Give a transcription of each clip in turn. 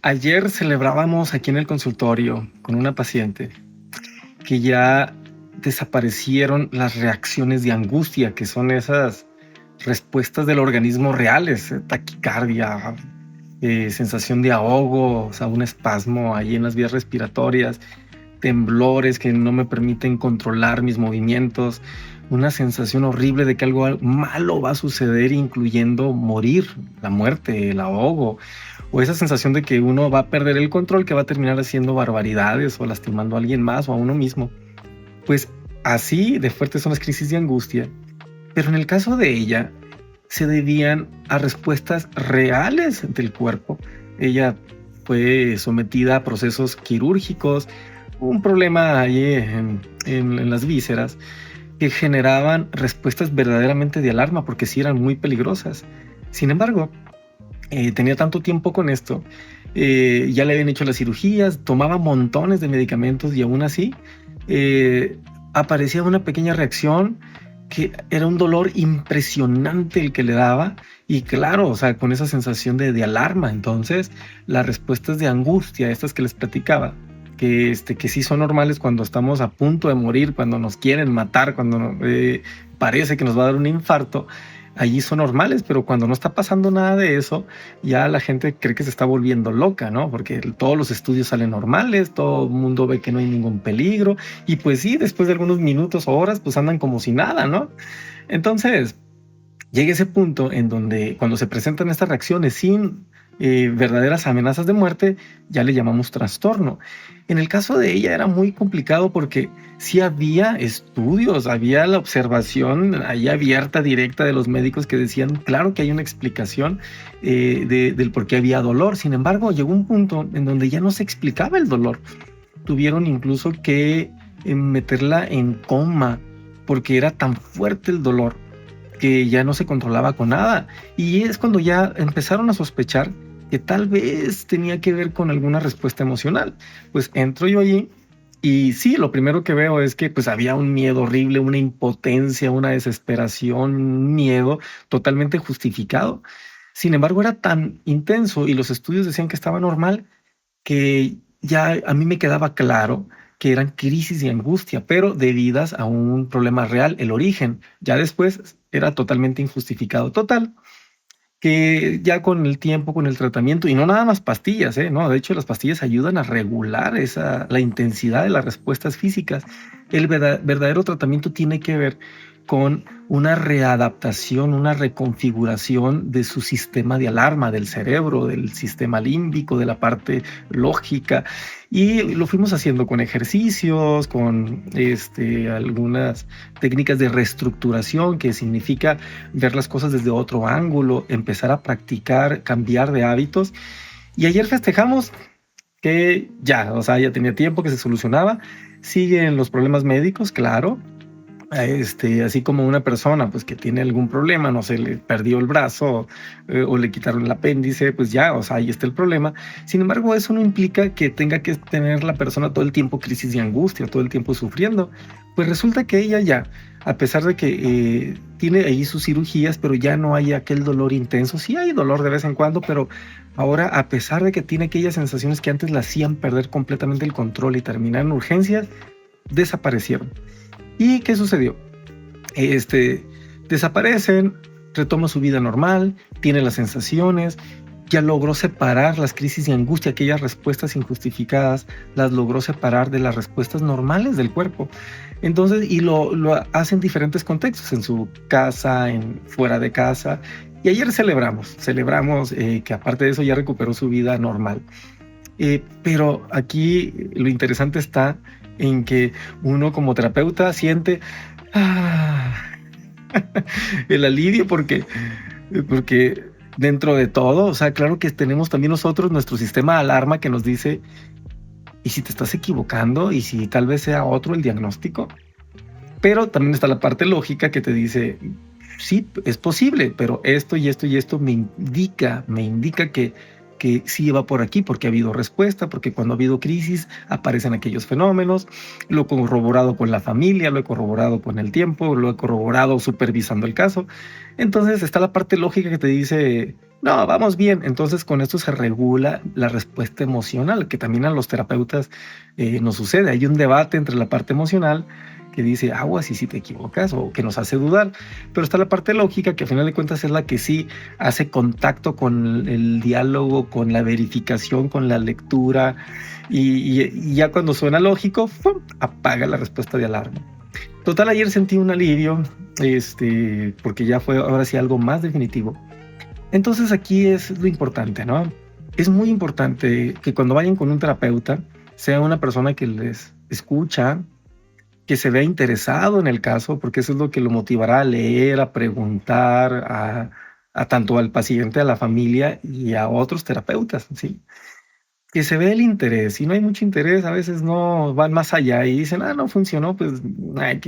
Ayer celebrábamos aquí en el consultorio con una paciente que ya desaparecieron las reacciones de angustia, que son esas respuestas del organismo reales, taquicardia, sensación de ahogo, o sea, un espasmo ahí en las vías respiratorias, temblores que no me permiten controlar mis movimientos, una sensación horrible de que algo malo va a suceder, incluyendo morir, la muerte, el ahogo, o esa sensación de que uno va a perder el control, que va a terminar haciendo barbaridades o lastimando a alguien más o a uno mismo. Pues así de fuertes son las crisis de angustia, pero en el caso de ella se debían a respuestas reales del cuerpo. Ella fue sometida a procesos quirúrgicos, un problema ahí en las vísceras que generaban respuestas verdaderamente de alarma porque sí eran muy peligrosas. Sin embargo, tenía tanto tiempo con esto, ya le habían hecho las cirugías, tomaba montones de medicamentos y aún así eh, aparecía una pequeña reacción que era un dolor impresionante el que le daba y claro, o sea, con esa sensación de alarma. Entonces, las respuestas de angustia, estas que les platicaba, que sí son normales cuando estamos a punto de morir, cuando nos quieren matar, cuando parece que nos va a dar un infarto, allí son normales, pero cuando no está pasando nada de eso, ya la gente cree que se está volviendo loca, ¿no? Porque todos los estudios salen normales, todo el mundo ve que no hay ningún peligro, y pues sí, después de algunos minutos o horas, pues andan como si nada, ¿no? Entonces, llega ese punto en donde cuando se presentan estas reacciones sin verdaderas amenazas de muerte, ya le llamamos trastorno. En el caso de ella era muy complicado porque sí había estudios, había la observación ahí abierta, directa de los médicos que decían, claro que hay una explicación del por qué había dolor. Sin embargo, llegó un punto en donde ya no se explicaba el dolor. Tuvieron incluso que meterla en coma porque era tan fuerte el dolor que ya no se controlaba con nada. Y es cuando ya empezaron a sospechar que tal vez tenía que ver con alguna respuesta emocional. Pues entro yo allí y sí, lo primero que veo es que pues había un miedo horrible, una impotencia, una desesperación, un miedo totalmente justificado. Sin embargo, era tan intenso y los estudios decían que estaba normal que ya a mí me quedaba claro que eran crisis de angustia, pero debidas a un problema real, el origen. Ya después era totalmente injustificado. Total, que ya con el tiempo, con el tratamiento, y no nada más pastillas, ¿eh? No, de hecho las pastillas ayudan a regular la intensidad de las respuestas físicas. El verdadero tratamiento tiene que ver con una readaptación, una reconfiguración de su sistema de alarma, del cerebro, del sistema límbico, de la parte lógica. Y lo fuimos haciendo con ejercicios, con algunas técnicas de reestructuración, que significa ver las cosas desde otro ángulo, empezar a practicar, cambiar de hábitos. Y ayer festejamos que ya, o sea, ya tenía tiempo que se solucionaba. Siguen los problemas médicos, claro, así como una persona pues que tiene algún problema, no sé, le perdió el brazo o le quitaron el apéndice, pues ya, o sea, ahí está el problema. Sin embargo, eso no implica que tenga que tener la persona todo el tiempo crisis de angustia, todo el tiempo sufriendo. Pues resulta que ella ya, a pesar de que tiene ahí sus cirugías, pero ya no hay aquel dolor intenso. Sí hay dolor de vez en cuando, pero ahora, a pesar de que tiene aquellas sensaciones que antes la hacían perder completamente el control y terminar en urgencias, desaparecieron. ¿Y qué sucedió? Desaparecen, retoma su vida normal, tiene las sensaciones, ya logró separar las crisis de angustia, aquellas respuestas injustificadas, las logró separar de las respuestas normales del cuerpo. Entonces, y lo hace en diferentes contextos, en su casa, fuera de casa. Y ayer celebramos que aparte de eso ya recuperó su vida normal. Pero aquí lo interesante está en que uno como terapeuta siente ah, el alivio porque dentro de todo, o sea, claro que tenemos también nosotros nuestro sistema de alarma que nos dice, ¿y si te estás equivocando? ¿Y si tal vez sea otro el diagnóstico? Pero también está la parte lógica que te dice, sí, es posible, pero esto y esto y esto me indica que sí va por aquí, porque ha habido respuesta, porque cuando ha habido crisis aparecen aquellos fenómenos, lo he corroborado con la familia, lo he corroborado con el tiempo, lo he corroborado supervisando el caso. Entonces está la parte lógica que te dice, no, vamos bien. Entonces con esto se regula la respuesta emocional, que también a los terapeutas nos sucede. Hay un debate entre la parte emocional que dice, aguas y si te equivocas, o que nos hace dudar. Pero está la parte lógica, que a final de cuentas es la que sí hace contacto con el diálogo, con la verificación, con la lectura, y ya cuando suena lógico, ¡pum!, apaga la respuesta de alarma. Total, ayer sentí un alivio, porque ya fue ahora sí algo más definitivo. Entonces aquí es lo importante, ¿no? Es muy importante que cuando vayan con un terapeuta, sea una persona que les escucha, que se vea interesado en el caso, porque eso es lo que lo motivará a leer, a preguntar, a tanto al paciente, a la familia y a otros terapeutas, ¿sí? Que se ve el interés. Si no hay mucho interés, a veces no van más allá y dicen, no funcionó, pues, ay,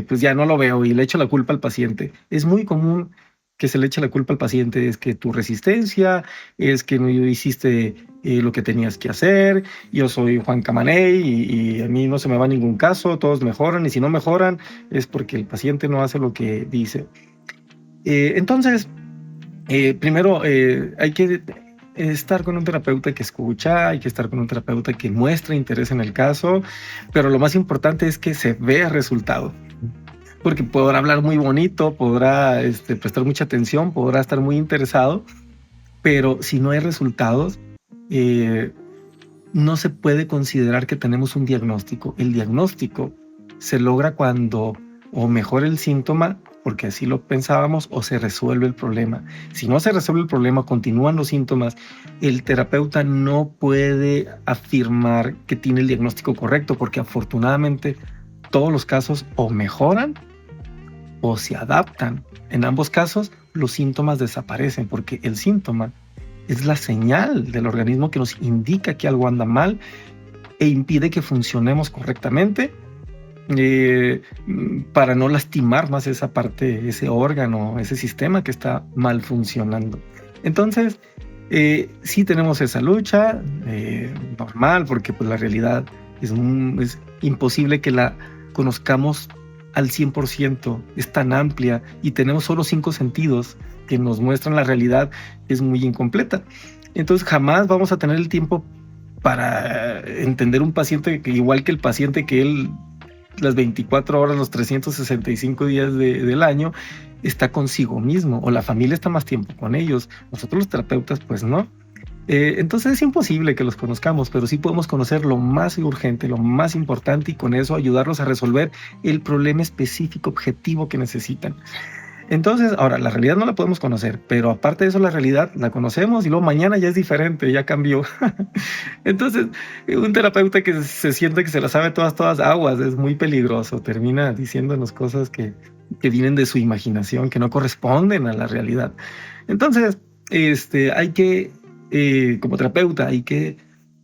pues ya no lo veo y le echo la culpa al paciente. Es muy común que se le eche la culpa al paciente, es que tu resistencia, es que no hiciste lo que tenías que hacer, yo soy Juan Camaney y a mí no se me va ningún caso, todos mejoran y si no mejoran es porque el paciente no hace lo que dice. Entonces, primero hay que estar con un terapeuta que escucha, hay que estar con un terapeuta que muestra interés en el caso, pero lo más importante es que se vea resultado. Porque podrá hablar muy bonito, podrá prestar mucha atención, podrá estar muy interesado, pero si no hay resultados, no se puede considerar que tenemos un diagnóstico. El diagnóstico se logra cuando o mejora el síntoma, porque así lo pensábamos, o se resuelve el problema. Si no se resuelve el problema, continúan los síntomas, el terapeuta no puede afirmar que tiene el diagnóstico correcto, porque afortunadamente todos los casos o mejoran o se adaptan. En ambos casos, los síntomas desaparecen, porque el síntoma es la señal del organismo que nos indica que algo anda mal e impide que funcionemos correctamente, para no lastimar más esa parte, ese órgano, ese sistema que está mal funcionando. Entonces, sí tenemos esa lucha, normal, porque pues la realidad es imposible que la conozcamos al 100%, es tan amplia y tenemos solo 5 sentidos que nos muestran la realidad, es muy incompleta. Entonces jamás vamos a tener el tiempo para entender un paciente que, igual que el paciente, que él las 24 horas, los 365 días del año está consigo mismo, o la familia está más tiempo con ellos. Nosotros los terapeutas pues no. Entonces es imposible que los conozcamos, pero sí podemos conocer lo más urgente, lo más importante, y con eso ayudarlos a resolver el problema específico, objetivo que necesitan. Entonces, ahora, la realidad no la podemos conocer, pero aparte de eso, la realidad la conocemos y luego mañana ya es diferente, ya cambió. Entonces, un terapeuta que se siente que se la sabe todas aguas es muy peligroso, termina diciéndonos cosas que vienen de su imaginación, que no corresponden a la realidad. Entonces, hay que, como terapeuta, hay que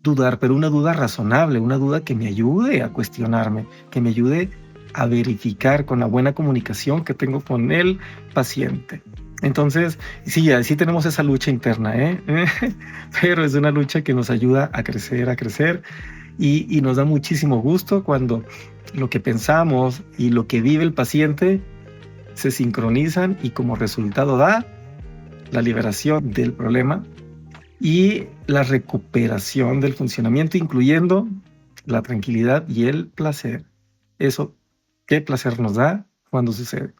dudar, pero una duda razonable, una duda que me ayude a cuestionarme, que me ayude a verificar con la buena comunicación que tengo con el paciente. Entonces, sí, así tenemos esa lucha interna, pero es una lucha que nos ayuda a crecer, y nos da muchísimo gusto cuando lo que pensamos y lo que vive el paciente se sincronizan, y como resultado da la liberación del problema y la recuperación del funcionamiento, incluyendo la tranquilidad y el placer. Eso, qué placer nos da cuando sucede.